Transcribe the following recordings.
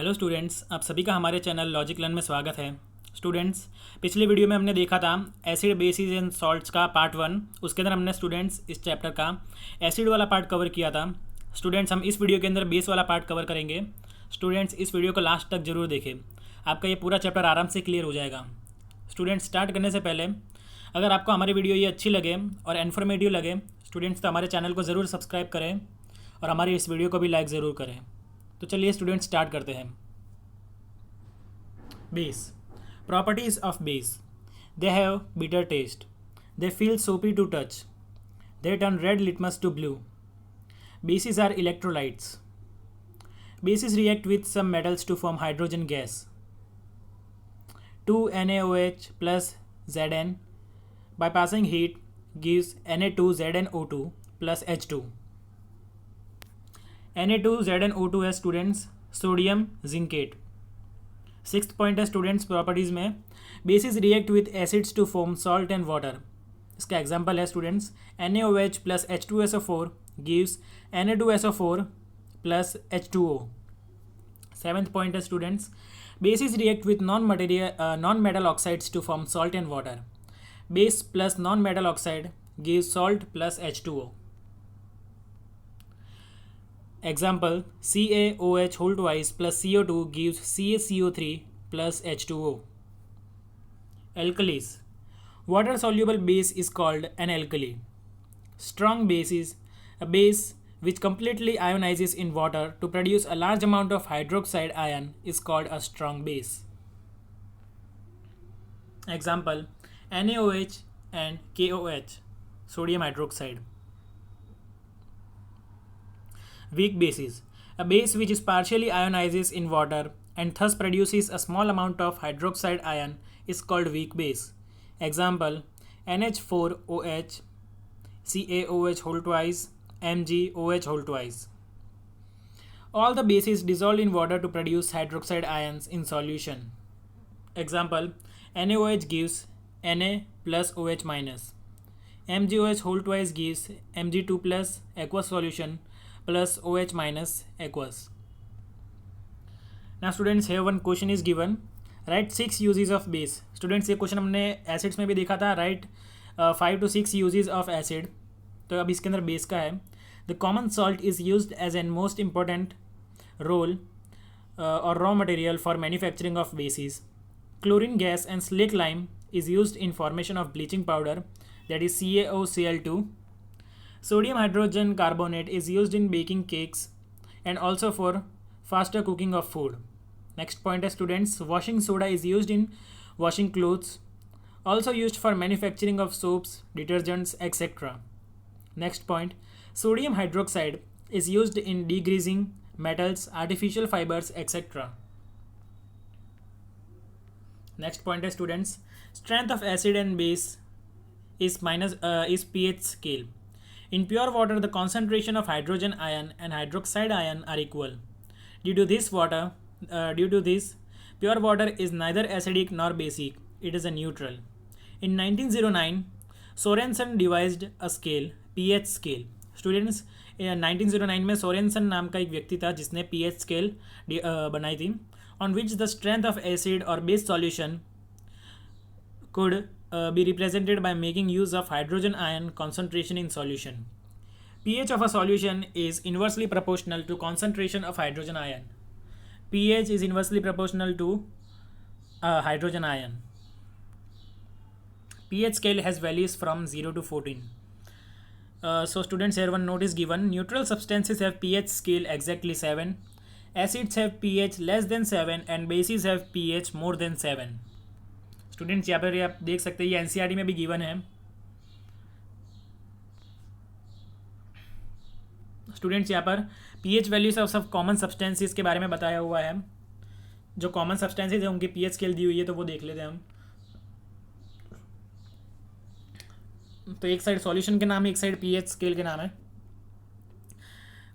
Hello students, आप सभी का हमारे चैनल लॉजिक लर्न में स्वागत है। स्टूडेंट्स, पिछले वीडियो में हमने देखा था एसिड बेसिस एंड सॉल्ट्स का पार्ट 1। उसके अंदर हमने स्टूडेंट्स इस चैप्टर का एसिड वाला पार्ट कवर किया था। स्टूडेंट्स, हम इस वीडियो के अंदर बेस वाला पार्ट कवर करेंगे। स्टूडेंट्स, इस वीडियो को लास्ट तक जरूर देखें, आपका ये पूरा चैप्टर आराम से क्लियर हो जाएगा। स्टूडेंट्स, स्टार्ट करने से पहले अगर आपको हमारी वीडियो ये अच्छी लगे और इन्फॉर्मेटिव लगे स्टूडेंट्स, तो हमारे चैनल को ज़रूर सब्सक्राइब करें और हमारी इस वीडियो को भी लाइक ज़रूर करें। तो चलिए स्टूडेंट, स्टार्ट करते हैं। Base. Properties of base. They have bitter taste. They feel soapy to touch. They turn red litmus to blue. Bases are electrolytes. Bases react with some metals to form hydrogen gas. 2NaOH plus Zn by passing heat gives Na2ZnO2 plus H2. Na2ZnO2 है students sodium zincate. Sixth point है students properties में, bases react with acids to form salt and water. इसका example है students NaOH plus H2SO4 gives Na2SO4 plus H2O। Seventh point है students, bases react with non metal oxides to form salt and water. Base plus non metal oxide gives salt plus H2O। Example, CaOH whole twice plus CO2 gives CaCO3 plus H2O. Alkalis. Water soluble base is called an alkali. Strong base is a base which completely ionizes in water to produce a large amount of hydroxide ion is called a strong base. Example, NaOH and KOH, sodium hydroxide. Weak bases. A base which is partially ionizes in water and thus produces a small amount of hydroxide ion is called weak base. Example, NH4OH, CaOH whole twice, MgOH whole twice. All the bases dissolve in water to produce hydroxide ions in solution. Example, NaOH gives Na plus OH minus. MgOH whole twice gives Mg2 plus aqueous solution plus OH minus aqueous. Now students, here one question is given. Write 6 uses of base. Students, ये question हमने acids में भी देखा था। Right 5 to 6 uses of acid. तो अब इसके अंदर बेस का है। The common salt is used as an most important role or raw material for manufacturing of bases. Chlorine gas and slake lime is used in formation of bleaching powder, that is CaOCl2. Sodium hydrogen carbonate is used in baking cakes and also for faster cooking of food. Next point is students, washing soda is used in washing clothes, also used for manufacturing of soaps, detergents, etc. Next point, sodium hydroxide is used in degreasing metals, artificial fibers, etc. Next point is students, strength of acid and base is pH scale. In pure water, the concentration of hydrogen ion and hydroxide ion are equal. Due to this, pure water is neither acidic nor basic. It is a neutral. In 1909, Sorensen devised a scale, pH scale. Students, 1909 में Sorensen नाम का एक व्यक्ति था जिसने pH scale बनाई थी, on which the strength of acid or base solution could be represented by making use of hydrogen ion concentration in solution. pH of a solution is inversely proportional to concentration of hydrogen ion. pH is inversely proportional to hydrogen ion. pH scale has values from 0 to 14. So students, here one note is given. Neutral substances have pH scale exactly 7. Acids have pH less than 7 and bases have pH more than 7. Students, यहाँ पर आप देख सकते हैं ये NCERT में भी given है। स्टूडेंट्स, यहाँ पर पीएच वैल्यूज ऑफ सब कॉमन सब्सटेंसेस के बारे में बताया हुआ है। जो कॉमन सब्सटेंसेस है उनकी पीएच स्केल दी हुई है, तो वो देख लेते हैं हम। तो एक साइड सॉल्यूशन के नाम है, एक साइड पीएच स्केल के नाम है।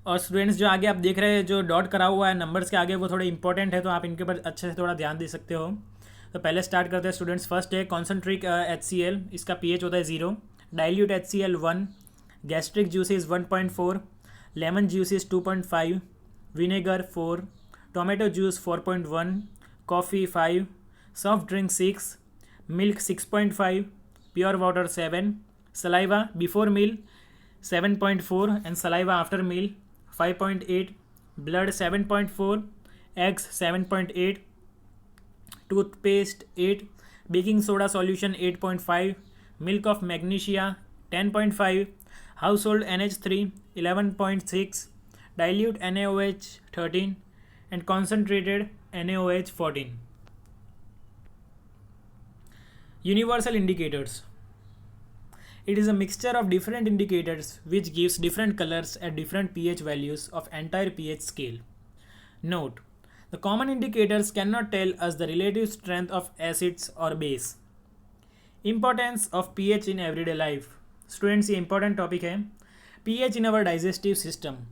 और स्टूडेंट्स, जो आगे आप देख रहे हैं जो डॉट करा हुआ है नंबर्स के आगे, वो थोड़े इंपॉर्टेंट है, तो आप इनके ऊपर अच्छे से थोड़ा ध्यान दे सकते हो। तो पहले स्टार्ट करते हैं स्टूडेंट्स। फर्स्ट है कॉन्सेंट्रिक HCl, इसका पीएच होता है 0। Dilute HCl 1, gastric juices 1.4, lemon juices 2.5, vinegar 4, tomato juice 4.1, coffee 5, soft drink 6, milk 6.5, pure water 7, saliva before meal 7.4 and saliva after meal 5.8, blood 7.4, eggs 7.8, toothpaste 8, baking soda solution 8.5, milk of magnesia 10.5, household NH3 11.6, dilute NaOH 13 and concentrated NaOH 14. Universal indicators. It is a mixture of different indicators which gives different colors at different pH values of entire pH scale. Note: the common indicators cannot tell us the relative strength of acids or base. Importance of pH in everyday life. Students, ये important topic है. pH in our digestive system.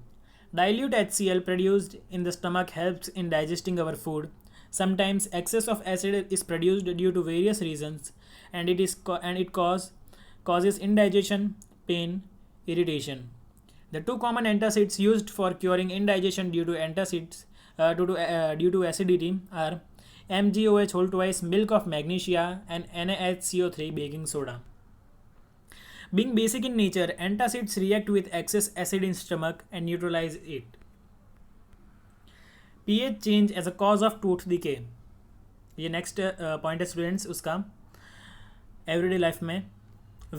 Dilute HCl produced in the stomach helps in digesting our food. Sometimes excess of acid is produced due to various reasons, and it causes indigestion, pain, irritation. The two common antacids used for curing indigestion due to acidity are MgOH whole twice, milk of magnesia, and NaHCO3 baking soda. Being basic in nature, antacids react with excess acid in stomach and neutralize it. pH change as a cause of tooth decay. ये next point है students उसका everyday life में.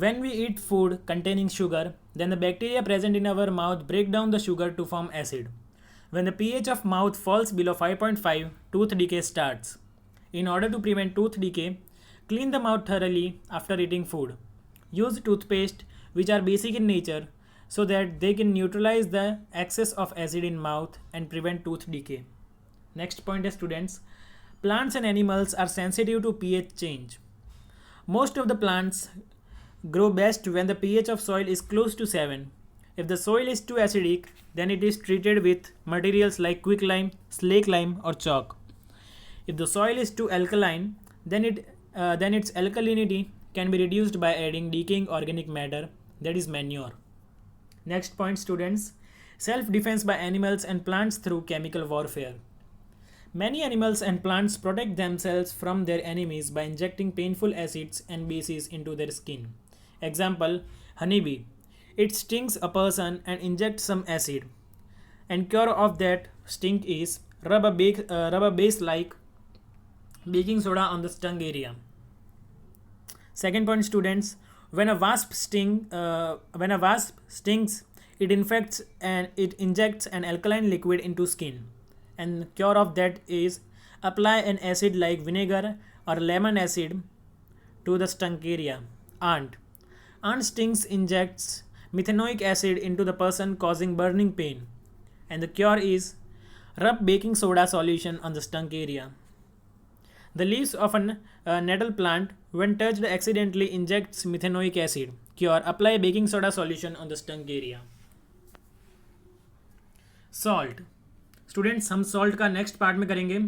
When we eat food containing sugar, then the bacteria present in our mouth break down the sugar to form acid. When the pH of mouth falls below 5.5, tooth decay starts. In order to prevent tooth decay, clean the mouth thoroughly after eating food. Use toothpaste which are basic in nature so that they can neutralize the excess of acid in mouth and prevent tooth decay. Next point is students, plants and animals are sensitive to pH change. Most of the plants grow best when the pH of soil is close to 7. If the soil is too acidic, then it is treated with materials like quicklime, slake lime or chalk. If the soil is too alkaline, then its alkalinity can be reduced by adding decaying organic matter, that is manure. Next point students, self-defense by animals and plants through chemical warfare. Many animals and plants protect themselves from their enemies by injecting painful acids and bases into their skin. Example, honeybee. It stings a person and injects some acid. And cure of that sting is rub a base like baking soda on the stung area. Second point students, when a wasp stings, it infects and it injects an alkaline liquid into skin. And cure of that is apply an acid like vinegar or lemon acid to the stung area. Ant stings injects methanoic acid into the person causing burning pain. And the cure is rub baking soda solution on the stung area. The leaves of a nettle plant when touched accidentally injects methanoic acid. Cure, apply baking soda solution on the stung area. Salt. Students हम salt का next part में करेंगे.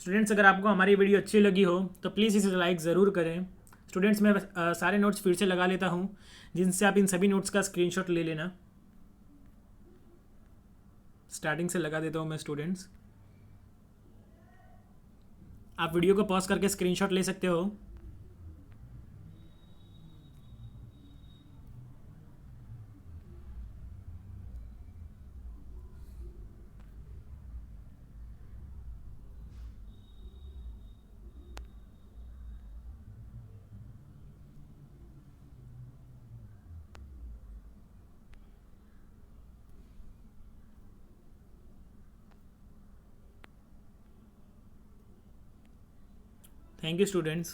Students अगर आपको हमारी video अच्छी लगी हो तो प्लीज़ इसे लाइक ज़रूर करें. स्टूडेंट्स मैं सारे नोट्स फिर से लगा लेता हूँ जिनसे आप इन सभी नोट्स का स्क्रीनशॉट ले लेना. स्टार्टिंग से लगा देता हूँ मैं स्टूडेंट्स. आप वीडियो को पॉज करके स्क्रीनशॉट ले सकते हो. Thank you students.